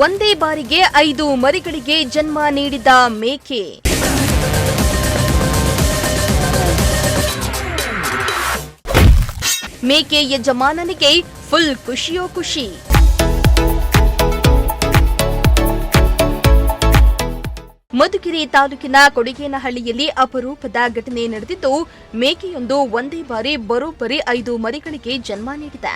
ಒಂದೇ ಬಾರಿಗೆ 5 ಮರಿಗಳಿಗೆ ಜನ್ಮ ನೀಡಿದ ಮೇಕೆ. ಮೇಕೆ ಯಜಮಾನನಿಗೆ ಫುಲ್ ಖುಷಿಯೋ ಖುಷಿ. ಮಧುಗಿರಿ ತಾಲೂಕಿನ ಕೊಡಿಗೇನಹಳ್ಳಿಯಲ್ಲಿ ಅಪರೂಪದ ಘಟನೆ ನಡೆದಿದ್ದು, ಮೇಕೆಯೊಂದು ಒಂದೇ ಬಾರಿ ಬರೋಬ್ಬರಿ 5 ಮರಿಗಳಿಗೆ ಜನ್ಮ ನೀಡಿದೆ.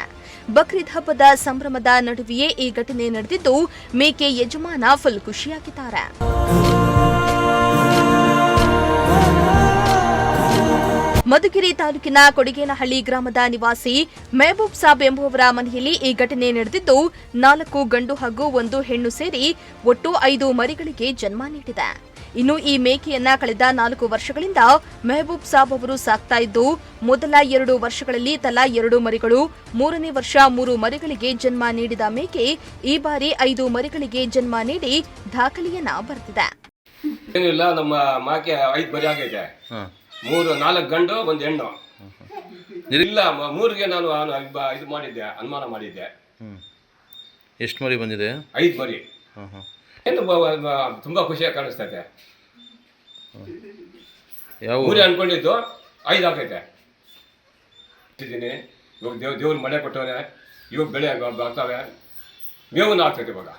ಬಕ್ರೀದ್ ಹಬ್ಬದ ಸಂಭ್ರಮದ ನಡುವೆಯೇ ಈ ಘಟನೆ ನಡೆದಿದ್ದು, ಮೇಕೆ ಯಜಮಾನ ಫುಲ್ ಖುಷಿಯಾಗಿದ್ದಾರೆ. ಮಧುಗಿರಿ ತಾಲೂಕಿನ ಕೊಡಿಗೇನಹಳ್ಳಿ ಗ್ರಾಮದ ನಿವಾಸಿ ಮೆಹಬೂಬ್ ಸಾಬ್ ಎಂಬುವವರ ಮನೆಯಲ್ಲಿ ಈ ಘಟನೆ ನಡೆದಿದ್ದು, 4 ಗಂಡು ಹಾಗೂ 1 ಹೆಣ್ಣು ಸೇರಿ ಒಟ್ಟು 5 ಮರಿಗಳಿಗೆ ಜನ್ಮ ನೀಡಿದೆ. ಇನ್ನು ಈ ಮೇಕೆಯನ್ನ ಕಳೆದ 4 ವರ್ಷಗಳಿಂದ ಮೆಹಬೂಬ್ ಸಾಬ್ ಅವರು ಸಾಕ್ತಾ ಇದ್ದು, ಮೊದಲ 2 ವರ್ಷಗಳಲ್ಲಿ ತಲಾ 2 ಮರಿಗಳು, 3ನೇ ವರ್ಷ 3 ಮರಿಗಳಿಗೆ ಜನ್ಮ ನೀಡಿದ ಮೇಕೆ ಈ ಬಾರಿ 5 ಮರಿಗಳಿಗೆ ಜನ್ಮ ನೀಡಿ ದಾಖಲೆಯನ್ನ ಬರೆದಿದೆ. ಏನಿಲ್ಲ, ನಮ್ಮ ಮಾಕೆ 5 ಮರಿ ಆಗೈತೆ. 4 ಗಂಡು 1 ಹೆಣ್ಣು. ಇಲ್ಲ, 3ಗೆ ನಾನು ಇದು ಮಾಡಿದ್ದೆ, ಅನುಮಾನ ಮಾಡಿದ್ದೆ. ಎಷ್ಟು ಮರಿ ಬಂದಿದೆ? 5 ಮರಿ. ಏನು ತುಂಬಾ ಖುಷಿಯಾಗಿ ಕಾಣಿಸ್ತೈತೆ. ಯಾವ 3 ಅನ್ಕೊಂಡಿದ್ದು 5 ಆಗೈತೆ. ಇವಾಗ ದೇವ್ರ ಮಳೆ ಕೊಟ್ಟವ್ರೆ, ಇವಾಗ ಬೆಳೆ ಬರ್ತಾವೆ, ಮೇವು ಆಗ್ತೈತೆ. ಇವಾಗ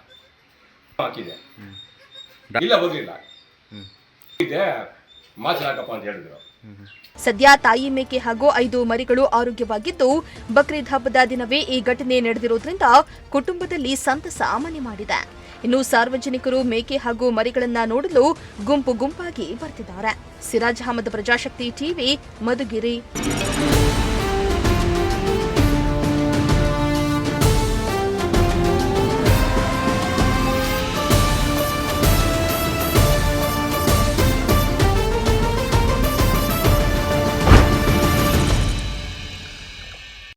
ಹಾಕಿದೆ, ಇಲ್ಲ ಬರಲಿಲ್ಲ, ಇದೆ ಮಾತಾಡಕಪ್ಪ ಅಂತ ಹೇಳಿದ್ರು. ಸದ್ಯ ತಾಯಿ ಮೇಕೆ ಹಾಗೂ 5 ಮರಿಗಳು ಆರೋಗ್ಯವಾಗಿದ್ದು, ಬಕ್ರೀದ್ ಹಬ್ಬದ ದಿನವೇ ಈ ಘಟನೆ ನಡೆದಿರುವುದರಿಂದ ಕುಟುಂಬದಲ್ಲಿ ಸಂತಸ ಮನೆ ಮಾಡಿದೆ. ಇನ್ನು ಸಾರ್ವಜನಿಕರು ಮೇಕೆ ಹಾಗೂ ಮರಿಗಳನ್ನ ನೋಡಲು ಗುಂಪು ಗುಂಪಾಗಿ ಬರ್ತಿದ್ದಾರೆ. ಸಿರಾಜ್ ಅಹಮದ್, ಪ್ರಜಾಶಕ್ತಿ ಟಿವಿ, ಮಧುಗಿರಿ.